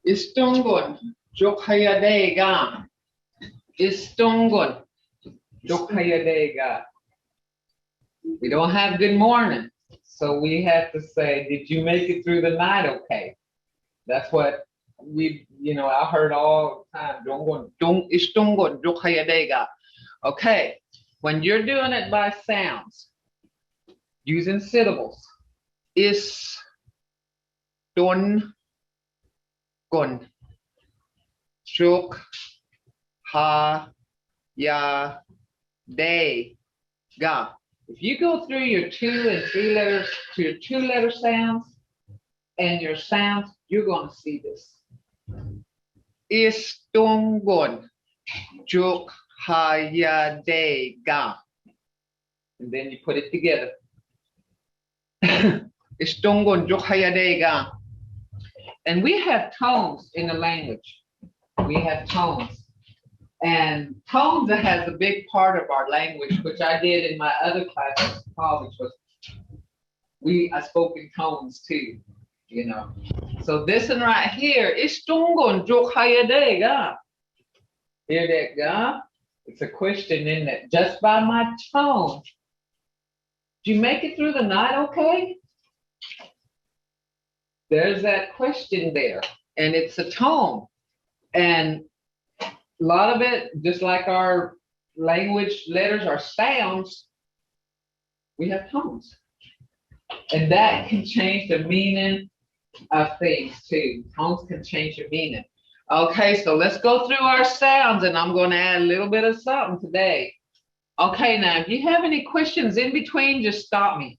Istungun. Jokhayadega. Istungun. Jokhayadega. We don't have good morning. So we have to say, did you make it through the night okay? That's what I heard all the time. Istungun. Jokhayadega. Okay. When you're doing it by sounds, using syllables, is, dun, gun, shuk, ha, ya, de, ga. If you go through your 2 and 3 letters to your 2-letter sounds and your sounds, you're going to see this. Is, dun, gun, juk, ha, ya, de, ga. And then you put it together. Istungun, juk, ha, ya, de, ga. And we have tones in the language. We have tones. And tones has a big part of our language, which I did in my other classes in college. I spoke in tones too, So this one right here, Istungun, juk, ha, ya, de, ga. Hear that, ga? It's a question, isn't it? Just by my tone. Did you make it through the night okay? There's that question there, and it's a tone. And a lot of it, just like our language letters are sounds, we have tones. And that can change the meaning of things too. Tones can change the meaning. Okay, so let's go through our sounds, and I'm going to add a little bit of something today. Okay, now, if you have any questions in between, just stop me.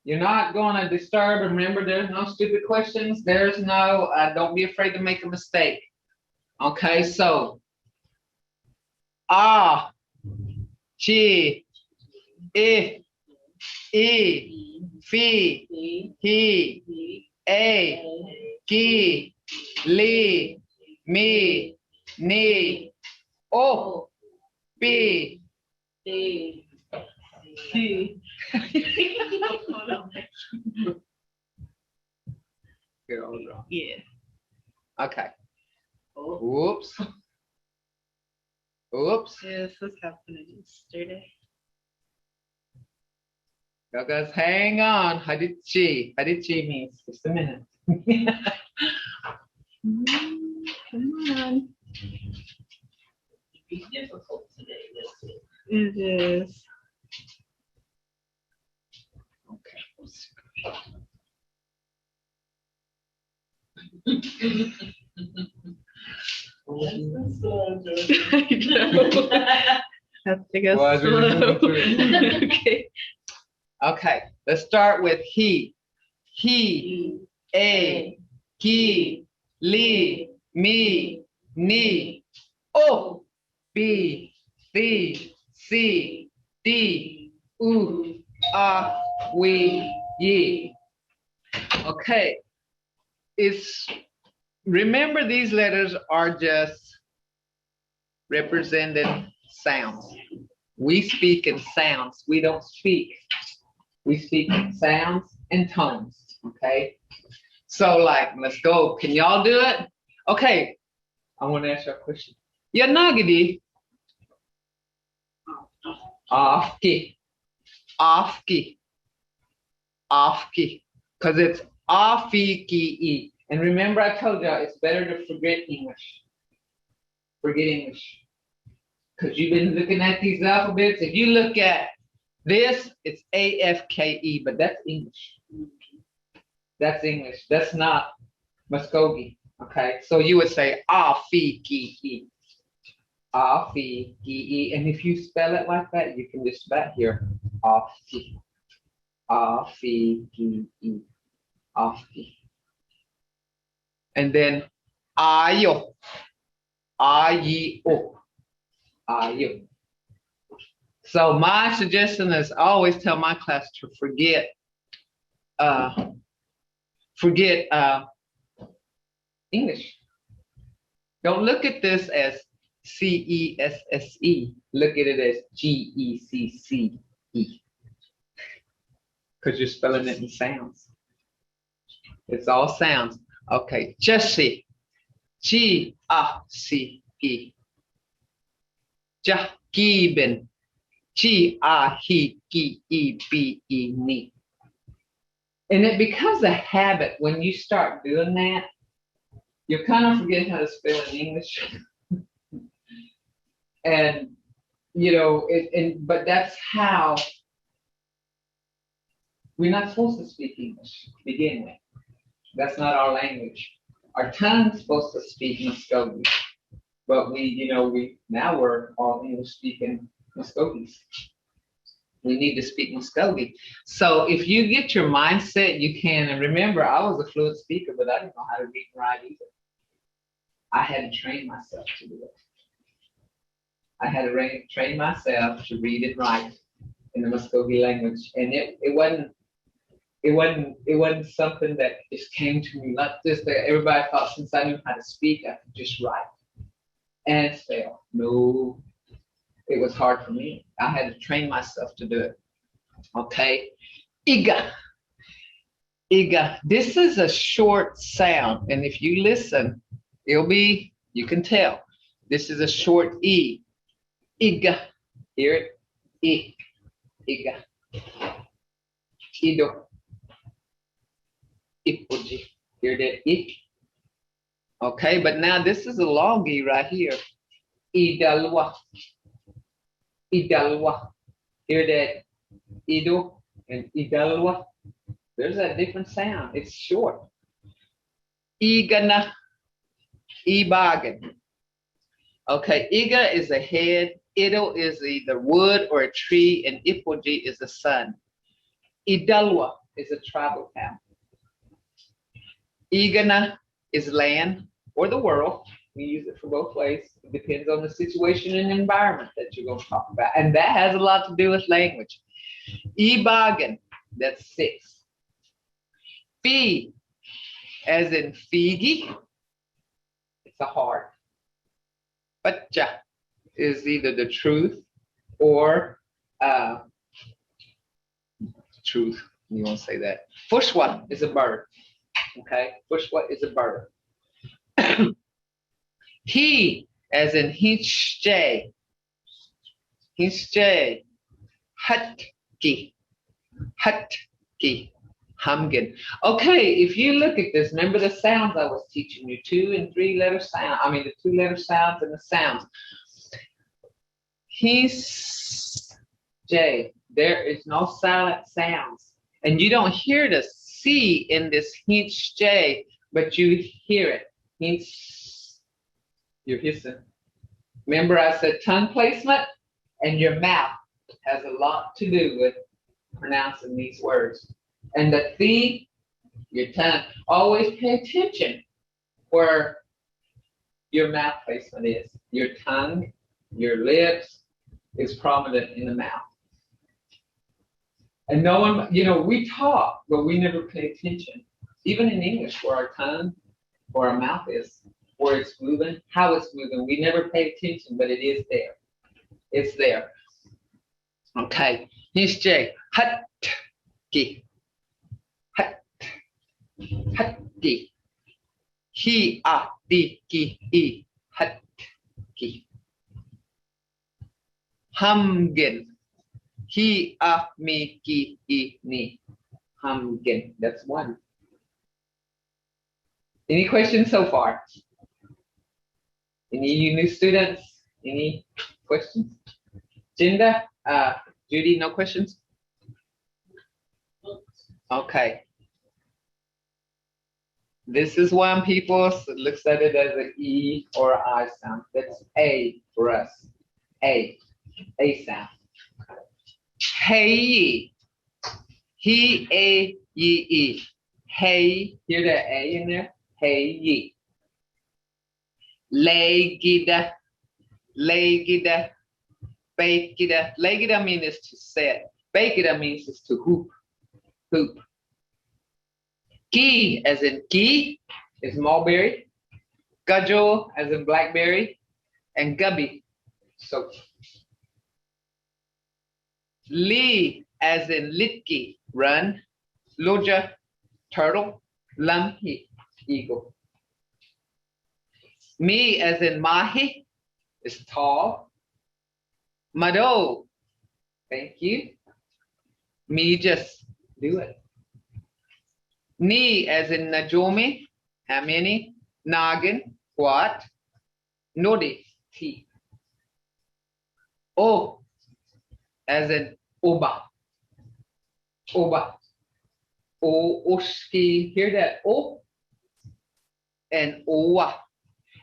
You're not going to disturb. Remember, there's no stupid questions. There's no, don't be afraid to make a mistake. Okay, so, ah, chi, I, fi, he, a, ki, li, mi, ni, o, bi, Get all wrong. Yeah. Okay. Oh. Oops. Oops. Yes, this happened yesterday. You guys, hang on. Hadichi. Hadichi means just a minute. Come on. Be difficult today. It is. Okay. Have to go Why slow. did you move through it? Okay. Okay, let's start with he, a, ki, li, mi, ni, o, bi, thi, si, di, u, we, ye. Okay, remember these letters are just represented sounds. We speak in sounds. We don't speak. We speak in sounds and tones. Okay. So let's go. Can y'all do it? Okay. I want to ask you a question. Yanagidi. Afki. Afki. Afki. Because it's afiki. And remember, I told y'all it's better to forget English. Forget English. Because you've been looking at these alphabets. If you look at this, it's AFKE, but that's English. That's English. That's not Muskogee. Okay, so you would say Afiki. Afiki. And if you spell it like that, you can just back here. Afiki. Afiki. Afiki. And then Ayo. Ayo. Ayo. So my suggestion is I always tell my class to forget English. Don't look at this as CESSE. Look at it as GECCE. Because you're spelling it in sounds. It's all sounds. Okay, Jesse. Chi ah si ki. Ja ki ben. Chi ah he ki e b e ni. And it becomes a habit when you start doing that. You kind of forget how to spell in English. And but that's how we're not supposed to speak English to begin with. That's not our language. Our tongue's supposed to speak Muskogee, but now we're all English speaking Muskogees. We need to speak Muskogee. So if you get your mindset, you can. And remember, I was a fluent speaker, but I didn't know how to read and write either. I had to train myself to do it. I had to train myself to read and write in the Muskogee language, and it wasn't something that just came to me like this. That everybody thought since I knew how to speak, I could just write and spell. No, it was hard for me. I had to train myself to do it. Okay, iga, iga. This is a short sound, and if you listen, you can tell. This is a short e. Iga, hear it? I, iga. Ido. Ipuji. Hear that? I. Okay, but now this is a long E right here. Idalwa. Idalwa. Hear that? Ido and idalwa. There's a different sound. It's short. Igana. Ibagan. Okay, Iga is a head. Ido is either wood or a tree, and Ipoji is the sun. Idalwa is a tribal town. Igana is land or the world. We use it for both ways. It depends on the situation and environment that you're going to talk about. And that has a lot to do with language. Ibagan, that's 6. Fi, as in Figi, it's a heart. Pacha is either the truth or truth. You won't say that. Fushwa is a bird. Okay, Fushwa is a bird. He, as in Hinchjay. Hinchjay. Hutki. Hutki. Humgin. Okay, if you look at this, remember the sounds I was teaching you, 2 and 3 letter sound. I mean the 2 letter sounds and the sounds. Hinchjay. There is no silent sounds. And you don't hear the C in this Hinchjay, but you hear it. Hinch. You're hissing. Remember I said tongue placement and your mouth has a lot to do with pronouncing these words. And the thee, your tongue, always pay attention where your mouth placement is. Your tongue, your lips is prominent in the mouth. And no one, we talk, but we never pay attention. Even in English, where our tongue or our mouth is, where it's moving, how it's moving, we never pay attention, but it is there. It's there. Okay. Here's J. Hut-ki. Hut-ki. Hi-a-di-ki-i. Hut-ki. Humgin. Hi-a-mi-ki-i-ni. Humgin. That's 1. Any questions so far? Any of you new students? Any questions? Jinda? Judy, no questions? Okay. This is when people looks at it as an E or I sound. That's A for us. A sound. Hey, he, a, ye, e. Hey, hear that A in there? Hey, ye. Legida, legida, bakida. Legida means is to set. Bakida means is to hoop. Hoop. Ki, as in ki, is mulberry. Gajo, as in blackberry. And gubby, soap. Li, as in litki, run. Loja, turtle. Lamhi, eagle. Me as in Mahi is tall. Mado, thank you. Me just do it. Ni as in Najomi, how many? Nagin, what? Nodi, teeth. O as in Oba. Oba. O Oshki, hear that? O and Owa.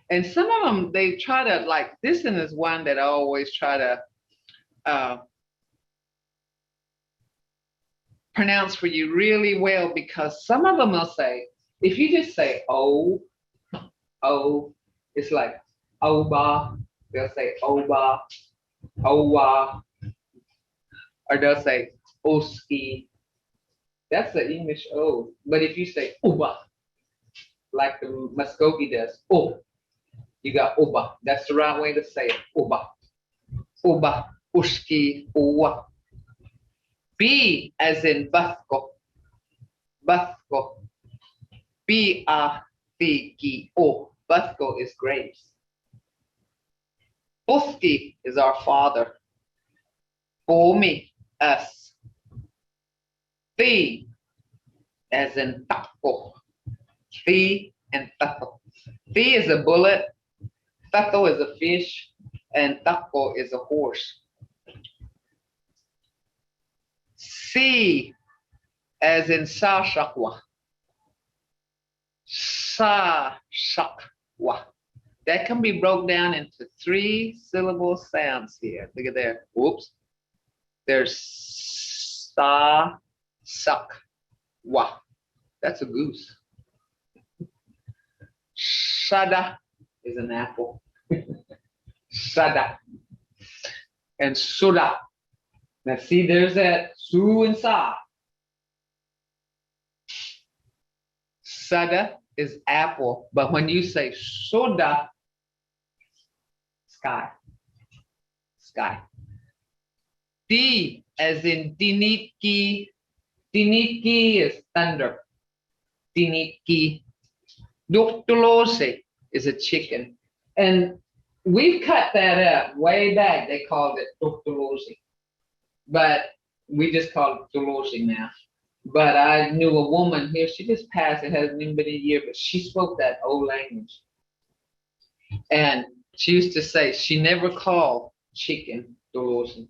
And some of them, they try to, like, this one is one that I always try to pronounce for you really well, because some of them will say, if you just say O, it's like Oba. They'll say Oba, Owa, or they'll say Oski. That's the English O. But if you say Oba, like the Muskogee does, O, you got Oba. That's the right way to say it. Oba. Oba, Uski, Owa. B as in Bathko. Bathko. B-A-T-K-O. Bathko is grapes. Boski is our father. Bomi, us. Thi as in Tako. Thi and Tako. Thi is a bullet. Tako is a fish. And Tako is a horse. Si as in Sa-Shakwa. Sa-Shakwa. That can be broke down into 3 syllable sounds here. Look at there. Whoops. There's Sa-Shak-Wa. That's a goose. Shada is an apple. Shada. And Suda. Now see, there's that Su and Sa. Sada is apple, but when you say soda, sky. Sky. D as in diniki. Diniki is thunder. Diniki. Duktulose is a chicken. And we've cut that up way back. They called it Duktulose. But we just call it Tulose now. But I knew a woman here, she just passed, it hasn't even been a year, but she spoke that old language. And she used to say she never called chicken Tulose.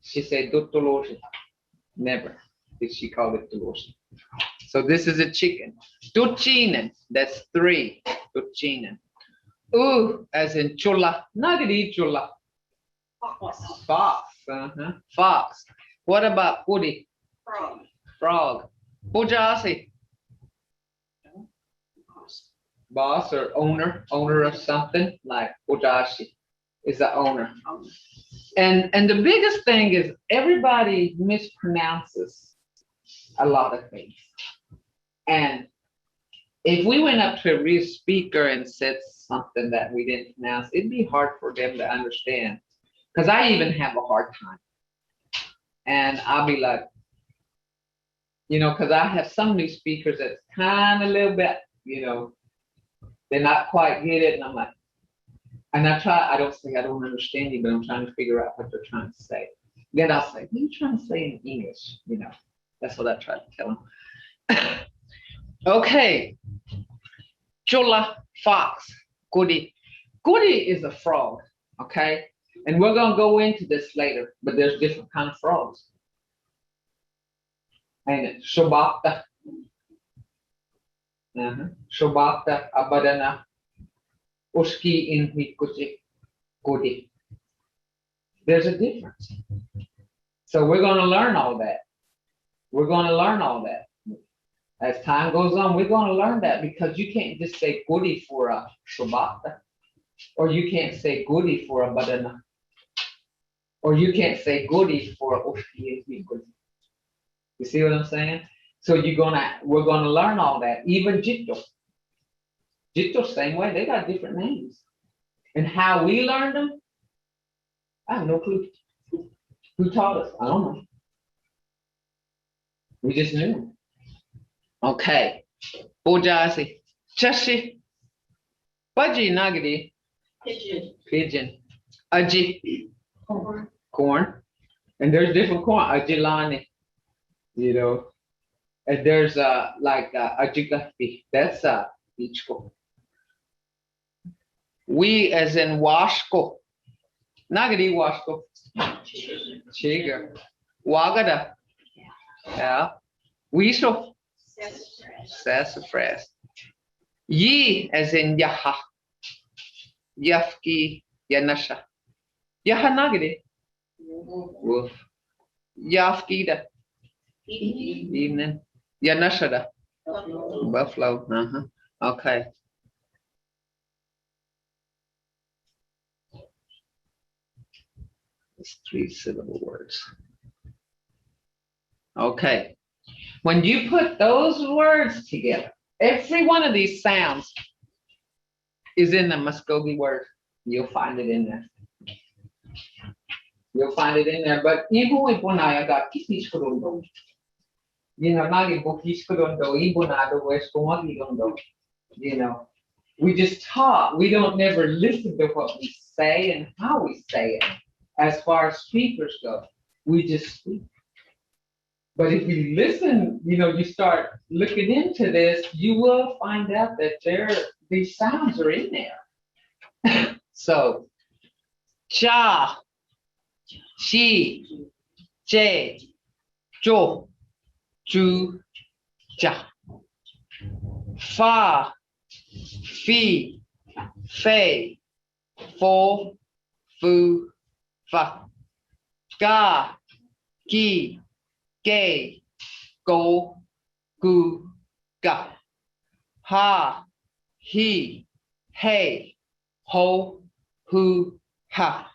She said Tulose. Never did she call it Tulose. So this is a chicken. Tuchinen, that's 3. Tuchinen. Ooh, as in chula. Nagadi chula. Fox. Fox. What about Pudi? Frog. Frog. Pujasi. Boss or owner of something, like Pujashi is the owner. And the biggest thing is everybody mispronounces a lot of things. And if we went up to a real speaker and said something that we didn't pronounce, it'd be hard for them to understand. Because I even have a hard time. And I'll be like, because I have some new speakers that's kind of a little bit, they're not quite get it. And I'm like, and I don't say I don't understand you, but I'm trying to figure out what they're trying to say. Then I'll say, what are you trying to say in English? That's what I try to tell them. Okay. Chula, fox, goody. Goody is a frog, okay? And we're going to go into this later, but there's different kind of frogs. And Shobata. Shobata, Abadana, Uski in Hikuchi, Goody. There's a difference. So we're going to learn all that. We're going to learn all that. As time goes on, we're going to learn that, because you can't just say Goody for a Shobata. Or you can't say Goody for a Badana. Or you can't say Goody for a Uski in Hikuchi. You see what I'm saying? So we're gonna learn all that. Even Jito. Jito, same way, they got different names. And how we learned them, I have no clue. Who taught us? I don't know. We just knew them. Okay. Bojasi. Chashi. Budgie nuggety. Pigeon. Pigeon. Aji. Corn. Corn. And there's different corn. Ajilani. You know. And there's like ajigapi. That's beach corn. We as in washko. Nagadi washko. Chiga. Wagada. Yeah. Weasel. Sassafras. Ye as in yaha. Yafki yanasha. Yaha nagadi. Wolf. Yafkida. Evening. Yanashada. Buffalo. Okay. It's 3-syllable words. Okay. When you put those words together, every one of these sounds is in the Muskogee word. You'll find it in there. You'll find it in there. But ibu ipunaya got kisish kurundo. You know, nagi bukish kurundo, ibunado west kumagirundo. You know, we just talk. We don't never listen to what we say and how we say it. As far as speakers go, we just speak. But if you listen, you know, you start looking into this, you will find out that these sounds are in there. So, cha, chi, che, jo, ju, ja. Fa, fi, fe, fo, fu, fa. Ga, gi, gay, go, gu, ga. Ha, he, hey, ho, hu, ha.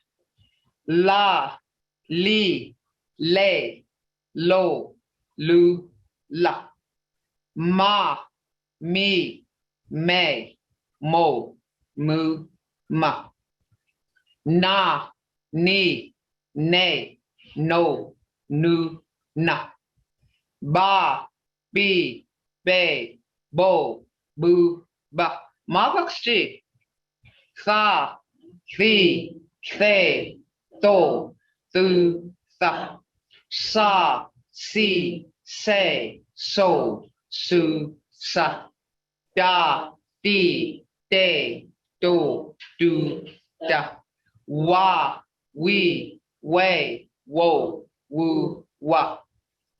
La, li, lay, lo, lu, la. Ma, me, may, mo, mu, ma. Na, ni, nay, no, nu, na. Ba, bi, be, bo, bu, ba. Mavakshi. Sa, fi, fe, to, thu, tha. Sa, si, say, so, su, sa. Da, di, de, do, da. Wa, we, way, wo, woo, wa.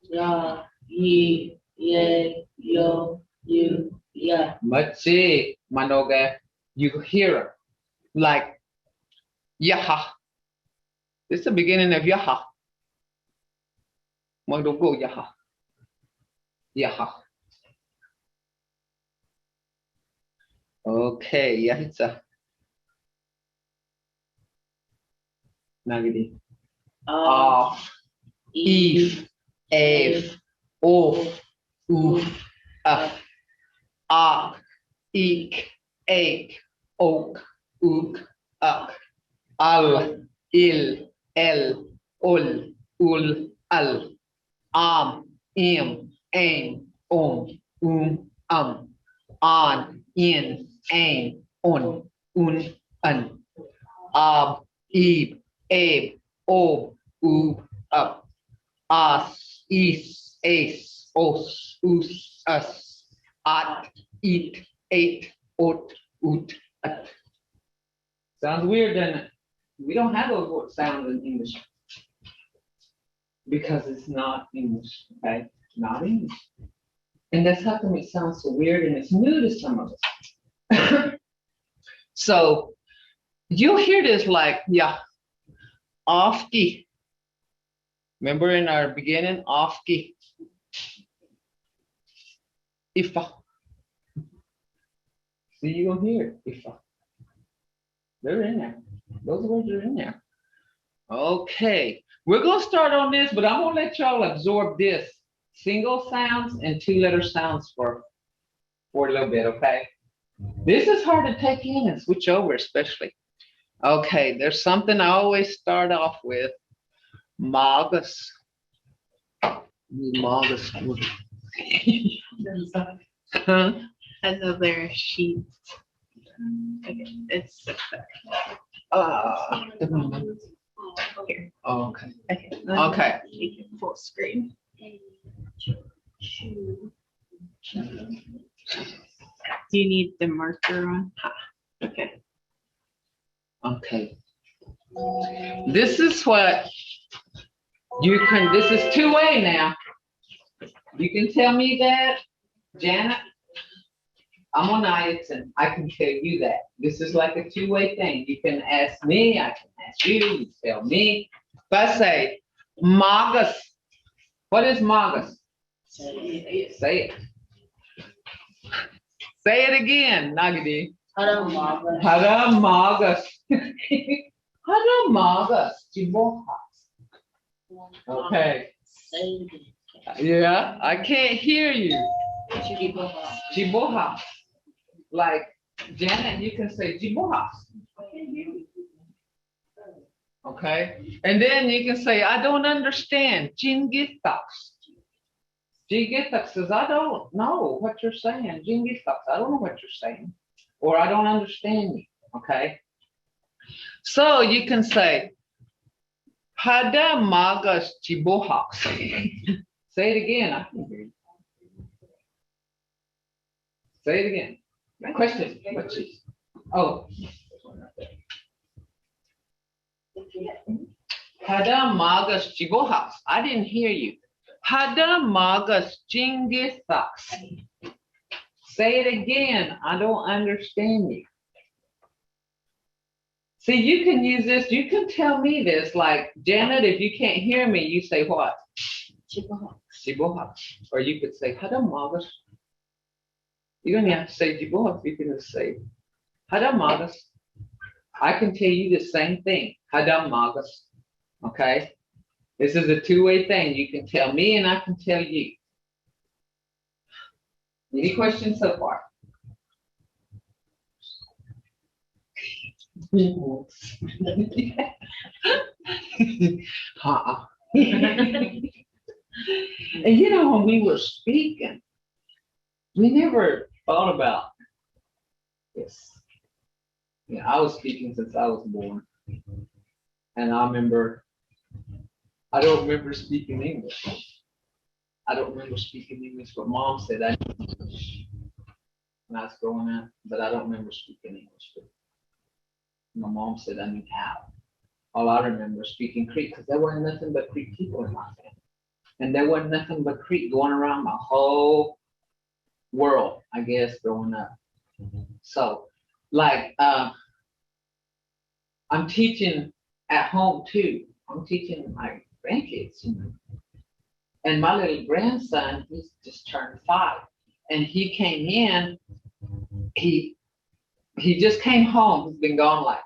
Ya, ye, ye, yo, you, ya. Machi, manoga, you hear it like yaha. This is the beginning of yaha. Madogo yaha. Yaha. Okay, yahitsa. Nagidi. Off, eve, ave, off, oof, af, ak, eek, ache, oak, ook, ak, al, il, el, ul, ul, al, im, aim, on, in, ain, un, ab, eb, abe, ob, oob, up, as, is, ace, os, us, at, eat, ate, ot, oot, at. Sounds weird, doesn't it? We don't have those sounds in English because it's not English, okay? Not English. And that's how come it sounds so weird and it's new to some of us. So you'll hear this like, yeah, off key. Remember in our beginning, off key. Ifa. See, you don't hear it. Ifa. They're in there. Those words are in there. Okay. We're going to start on this, but I'm going to let y'all absorb this. Single sounds and 2-letter sounds for a little bit, okay? This is hard to take in and switch over, especially. Okay, there's something I always start off with. Magus. Magus. Huh? Another sheet. Okay, it's The moment. here. Okay. Okay. Okay. Make it full screen. Do you need the marker on? Okay. Okay. This is what you can, this is two-way now. You can tell me that, Janet. I'm on Ireton. I can tell you that. This is like a two-way thing. You can ask me, I can ask you, you tell me. If I say, Magus, what is Magus? Say it. Say it. Say it again, Nagadi. Haramagas. Haramagas. Haramagas. Jibohas. Okay. Say it again. Yeah, I can't hear you. Chiboha. Jibohas. Like Janet, you can say Jibohas. Okay. And then you can say, I don't understand. Jingithaks. Jingithaks says, I don't know what you're saying. Jingithaks, I don't know what you're saying. Or I don't understand you. Okay. So you can say, Hada magas jibohaks. Say it again. I can hear you. Say it again. Question. What's it? Oh. Hada magas jibohaks. I didn't hear you. Hada magas jingithaks. Say it again. I don't understand you. See, you can use this. You can tell me this. Like, Janet, if you can't hear me, you say what? Chiboha. Jibohaks. Or you could say Hada magas. You don't have to say Jibohaks. You can just say Hada magas. I can tell you the same thing. Hada magas. Okay? This is a two-way thing. You can tell me and I can tell you. Any questions so far? Uh-uh. And you know, when we were speaking, we never thought about this. Yeah, I was speaking since I was born. And I don't remember speaking English. I don't remember speaking English, but Mom said I knew English when I was growing up, but I don't remember speaking English. But my mom said I knew how. All I remember is speaking Creek, because there wasn't nothing but Creek people in my family. And there wasn't nothing but Creek going around my whole world, I guess, growing up. So, like, I'm teaching at home too. I'm teaching my grandkids, you know. And my little grandson, he's just turned 5. And he came in, he just came home. He's been gone like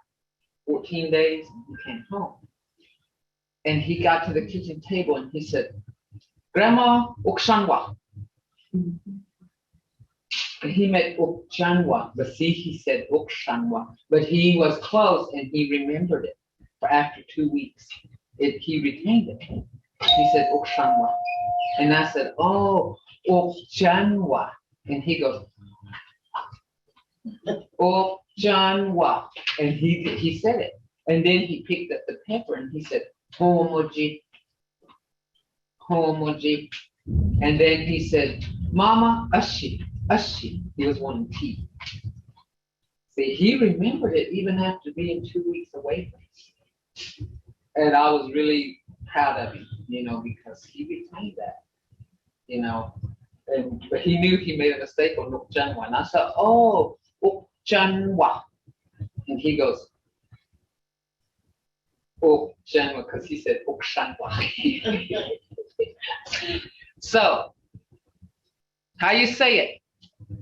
14 days. And he came home. And he got to the kitchen table and he said, Grandma, Okshanwa. And he meant Okshanwa. But see, he said Okshanwa. But he was close and he remembered it. For after 2 weeks, he retained it. He said Okshanwa. And I said, oh, Okjanwa. And he goes, Okjanwa. And he said it. And then he picked up the pepper and he said, Homoji. Homoji. And then he said, Mama, Ashi, Ashi. He was wanting tea. See, he remembered it even after being 2 weeks away from us. And I was really proud of him, you know, because he retained that, you know. But he knew he made a mistake on Okjanwa. And I said, oh, Okjanwa. And he goes, Okjanwa, because he said Okshanwa. So, how you say it?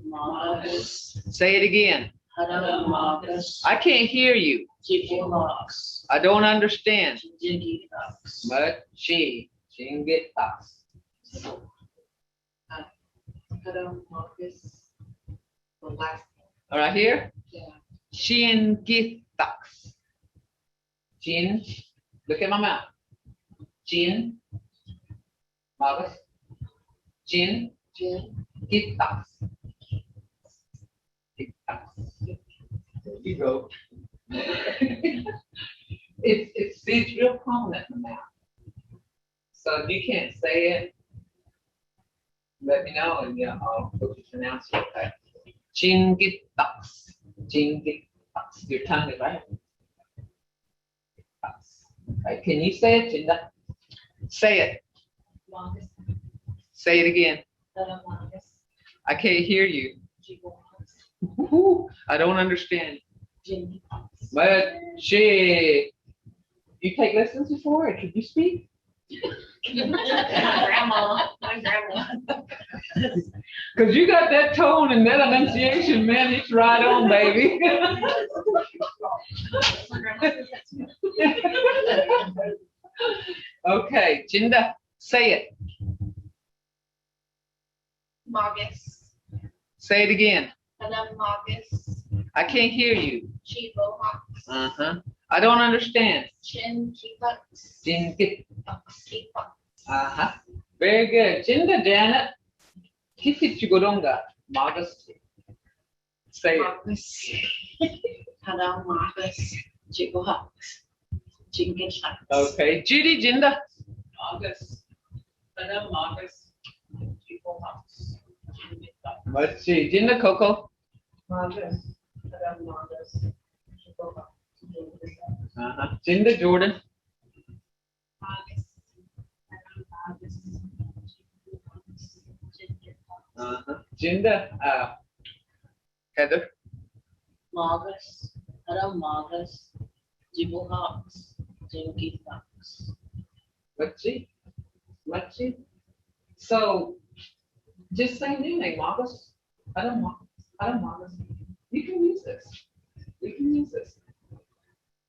Magas. Say it again. Haramagas. I can't hear you. Chibohas. I don't understand. Jingithaks. But she, Jingithaks. Haramagas. The last. All right, here? Yeah. Jingithaks. Jin, look at my mouth. Jin, Magas. Jin, Jin. Githaks. Githaks. You go. It's real prominent in the mouth. So if you can't say it, let me know and yeah, I'll pronounce it. Okay. Jingitaks. Jingitaks. Your tongue is right. Okay. Can you say it, Jinda? Say it. Magas. Say it again. Magas. I can't hear you. I don't understand. But she, you take lessons before? Could you speak? Grandma, my grandma. Because you got that tone and that enunciation, man, it's right on, baby. Okay, Jinda, say it. Magas. Say it again. Magas. I can't hear you. Chivo Hawks. Uh-huh. I don't understand. Chin Kipucks. Jingit. Kipucks. Uh-huh. Very good. Jinda, Janet. Kisichugodonga. Modest. Say it. Magas. Hadam Magas. Chivo Hawks. Jingit Hawks. Okay. Judy, Jinda. Magas. Hadam Magas. Chivo Hawks. Let's see. Jinda, Coco. Magas. Hadam Magas. Chivo Hawks. Uh-huh. Jinda, Jordan. Uh-huh. Jinda, Heather. Magas, Adam Magas, Jibu Hawks, Jinky Fox. Let's see. Let's see. So, just say new name, Marcus. I don't Marcus. You can use this. You can use this.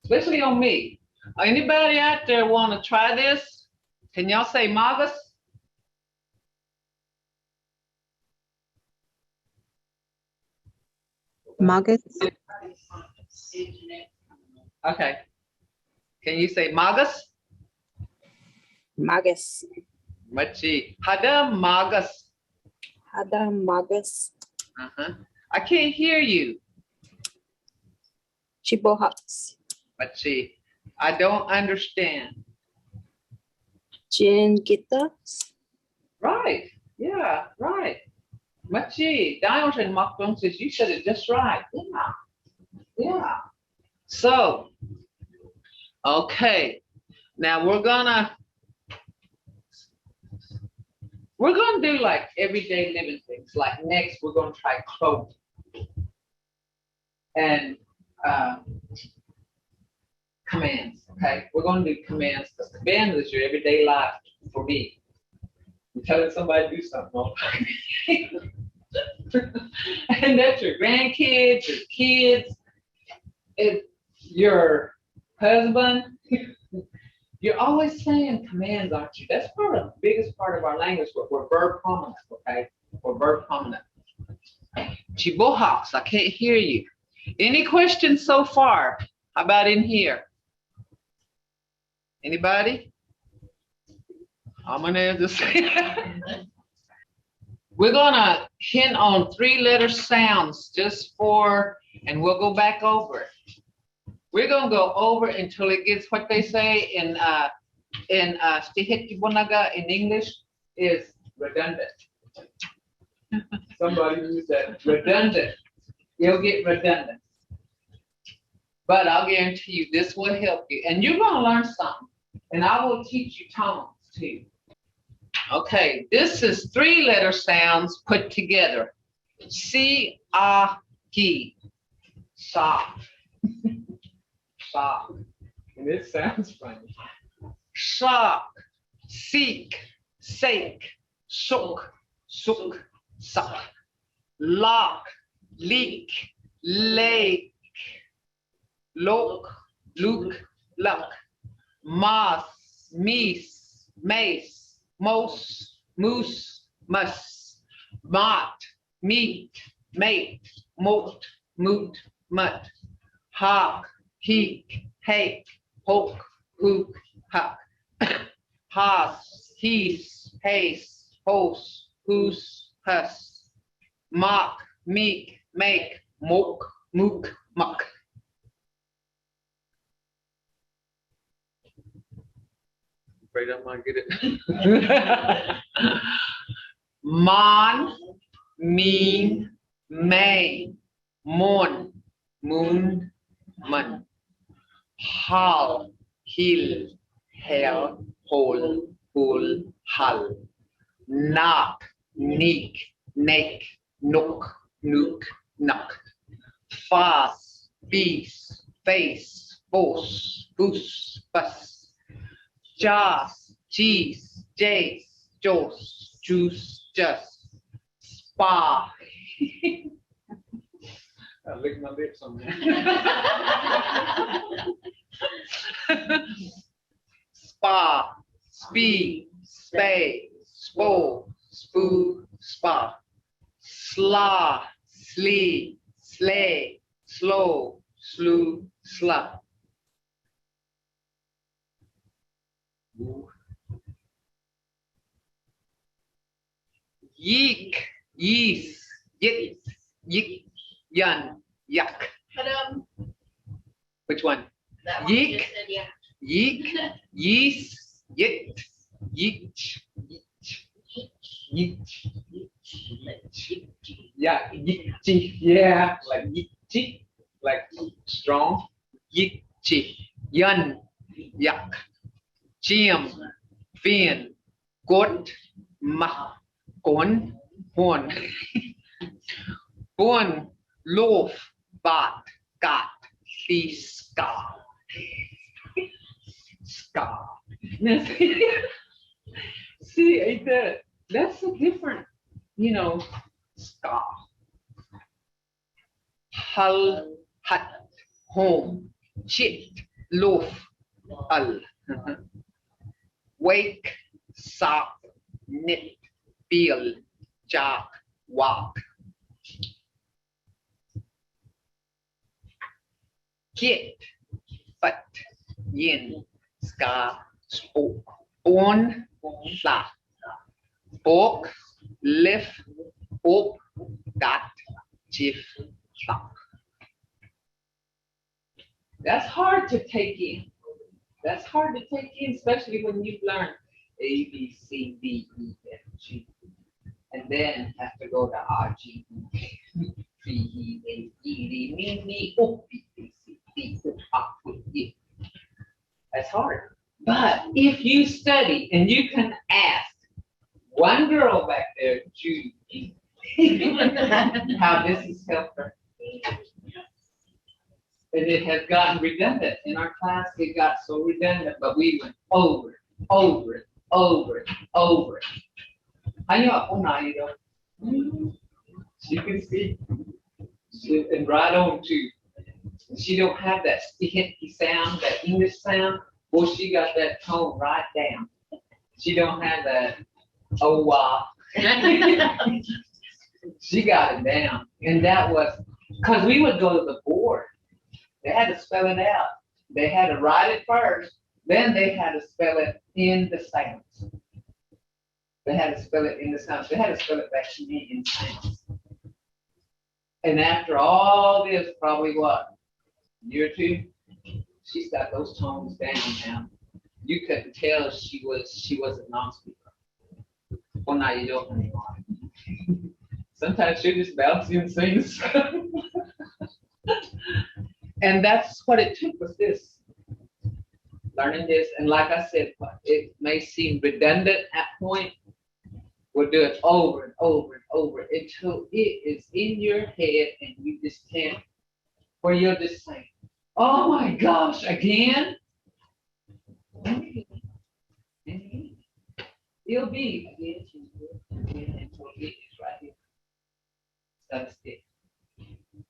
Especially on me. Anybody out there want to try this? Can y'all say Marcus? Magus. Okay. Can you say Magus? Magus. Machi. Hada Magus. Ada Magus. Uh-huh. I can't hear you. Chibohawks. Machi. I don't understand. Jin Gita. Right. Yeah, right. Machi. Diamond and Makbong says you said it just right. Yeah. Yeah. So, okay. Now we're gonna do like everyday living things. Like next, we're gonna try clothing and commands. Okay, we're gonna do commands because commands is your everyday life for me. You're telling somebody to do something all the time. And that's your grandkids, your kids, it's your husband. You're always saying commands, aren't you? That's part of the biggest part of our language, but we're verb prominent, okay? We're verb prominent. Chibohawks, I can't hear you. Any questions so far? How about in here? Anybody? I'm gonna just say we're gonna hint on 3-letter sounds just for, and we'll go back over it. We're gonna go over until it gets what they say in Stihetibonaga in English is redundant. Somebody use that. Redundant. You'll get redundant. But I'll guarantee you this will help you. And you're gonna learn something. And I will teach you tones too. Okay, this is 3-letter sounds put together. Si-a-ki. Sock. Sock. And it sounds funny. Sock. Seek. Sake. Sook. Sook. Suck. Lock. Leak. Lake. Look. Luke. Luck. Moth. Meese. Mace. Mose, moose, mus, mott, meat, mate, moat, moot, mutt, hawk, heek, hake, hoke, hook, huck, hoss, heath, hace, hose, hoose, huss, mock, meek, make, moke, mook, Muck. Afraid I might get it. Man, mean, May, Mon, Moon, Man. Hal, Hill, Hell, Hole, Hull, Hull. Knock, Neek, Neck, Nook, Nook, Nuck. Fast, Beast, Face, Force, Goose, Bus. Joss, Cheese, Jace, Joss, Juice, Just. Spa. I licked my lips on that. Spa, speed, spay, spo, spoo, spa. Sla, slee, slay, slow, slew, slut. Yeek, yeast, yit, yik, yun, yuck. Adam, Which one? that one Yeek. just said yeah. Yeek, yeast, yit, yeech, yeech, yeech. Yeah, yeechi, yeah, like yeechi, like strong. Yeechi, yun, yuck. Chim, fin, goat, ma, con, horn. Bun, loaf, bat, got, feast, scar. Scar. See, ain't that's a different, scar. Hull, hut, home, chit, loaf, al. Wake, sock, knit, feel, jock, walk. Kit, but, yin, scar, spoke, born, flat, spoke, lift, op, got, chief, flock. That's hard to take in. That's hard to take in, especially when you've learned A, B, C, D, E, F, G, and then have to go to R, G, E, C, E, A, E, D, me, me, O, P, P, C, D, O, A, E. That's hard. But if you study and you can ask one girl back there, Judy, how this has helped her. And it has gotten redundant. In our class, it got so redundant, but we went over it, over it, over it, over it. She can see. And right on too. She don't have that sticky sound, that English sound. Well, she got that tone right down. She don't have that, oh, wow. She got it down. And that was, because we would go to the board. They had to spell it out. They had to write it first. Then they had to spell it in the sounds. They had to spell it in the sounds. They had to spell it back to me in sounds. And after all this, probably what, a year or two, she's got those tones down now. You couldn't tell she was a non-speaker. Well, now you don't anymore. Sometimes she just bounces and sings. And that's what it took, was this. Learning this, and like I said, it may seem redundant at point. We'll do it over and over and over until it is in your head and you just can't, or you'll just say, oh my gosh, again? It'll be again until it is right here. That's it.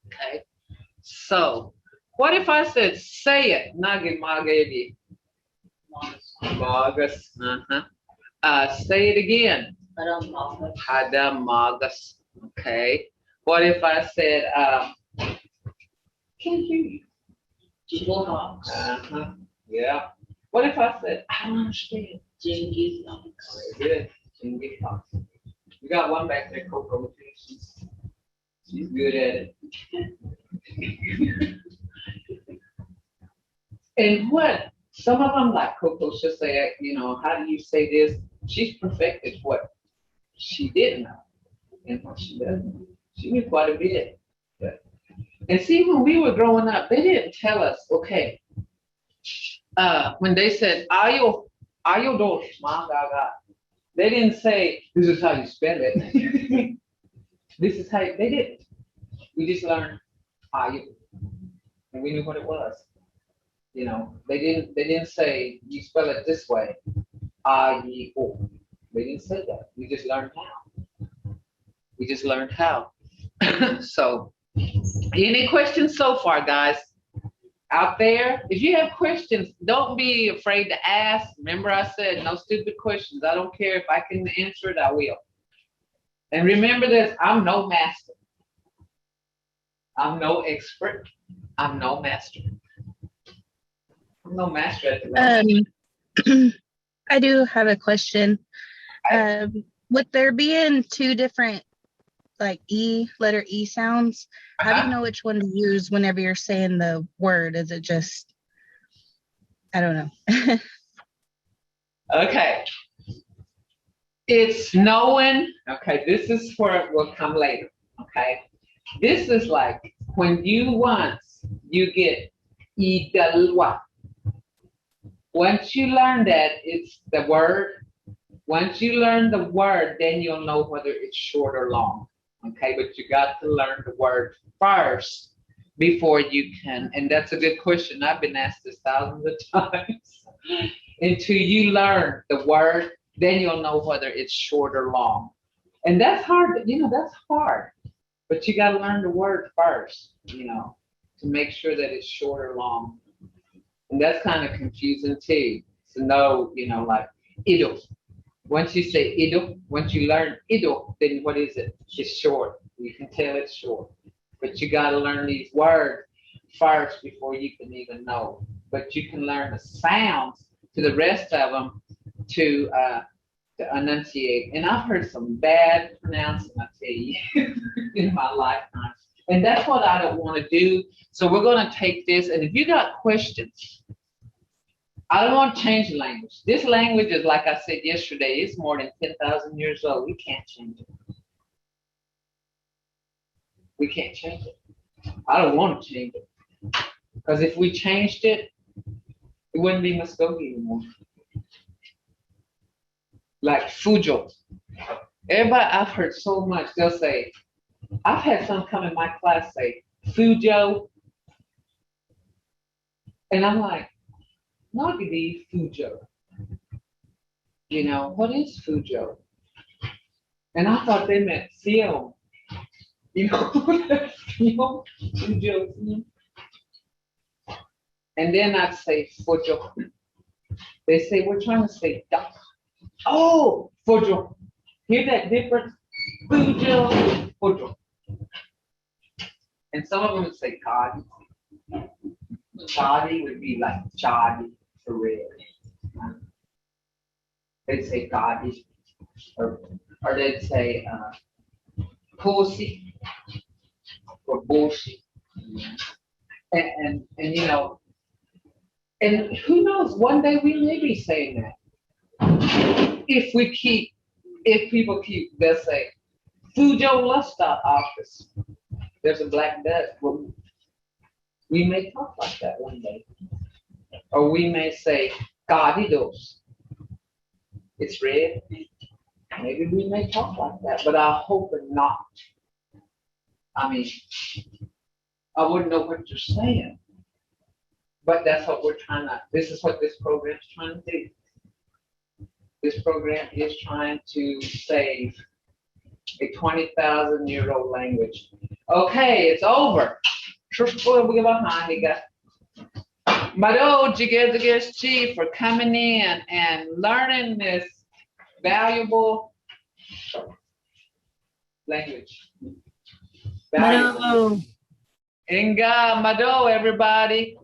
Okay? So, what if I said, say it, nagi magedi? Magas. Say it again. Hadamagas. Okay. What if I said, can't hear you? Jibblehawks. Yeah. What if I said, I don't understand? Jingies Hawks. Very good. Jingy Fox. We got one back there, Coco. She's good at it. And what some of them, like Coco, she'll say, you know, how do you say this? She's perfected what she didn't know and what she doesn't know. She knew quite a bit. But, and see, when we were growing up, they didn't tell us, okay, when they said, ayo dos, ma gaga, they didn't say, this is how you spell it. This is how, they didn't. We just learned ayo, and we knew what it was. You know, they didn't say you spell it this way, I-E-O. They didn't say that. We just learned how. We just learned how. So, any questions so far, guys? Out there, if you have questions, don't be afraid to ask. Remember I said no stupid questions. I don't care if I can answer it, I will. And remember this, I'm no master. I'm no expert. I'm no master. I'm no master at the moment. I do have a question. With there being two different like letter E sounds, how do you know which one to use whenever you're saying the word? Is it just, I don't know. Okay. It's knowing, okay, this is where it will come later, okay? This is like when you get idalwa. Once you learn that, it's the word. Once you learn the word, then you'll know whether it's short or long, okay? But you got to learn the word first before you can, and that's a good question. I've been asked this thousands of times. Until you learn the word, then you'll know whether it's short or long. And that's hard, that's hard. But you got to learn the word first, to make sure that it's short or long. And that's kind of confusing too. To know, like ido. Once you say ido, once you learn ido, then what is it? It's short. You can tell it's short. But you got to learn these words first before you can even know. But you can learn the sounds to the rest of them to enunciate. And I've heard some bad pronouncing, I tell you, in my lifetime. And that's what I don't want to do. So we're going to take this, and if you got questions, I don't want to change the language. This language is, like I said yesterday, it's more than 10,000 years old. We can't change it. We can't change it. I don't want to change it. Because if we changed it, it wouldn't be Muskogee anymore. Like Fujo. Everybody, I've heard so much, they'll say, I've had some come in my class say, Fujo. And I'm like, Nagadi Fujo. What is Fujo? And I thought they meant film. Film, Fujo. And then I'd say Fujo. They say, we're trying to say duck. Oh, Fujo. Hear that difference? Fujo, Fujo. And some of them would say Kadi. Kadi would be like Chadi for real. They'd say Kadi. Or they'd say Pussy or bullshit. And and who knows, one day we may be saying that. If people keep, they'll say, Fujo Lusta office. There's a black death. We may talk like that one day. Or we may say, Gadidos. It's red. Maybe we may talk like that, but I hope not. I mean, I wouldn't know what you're saying. But that's what we're trying to, this is what this program is trying to do. This program is trying to save a 20,000-year-old language. Okay, it's over. Mado Jigezagesti for coming in and learning this valuable language. Mado. Inga, Mado, everybody.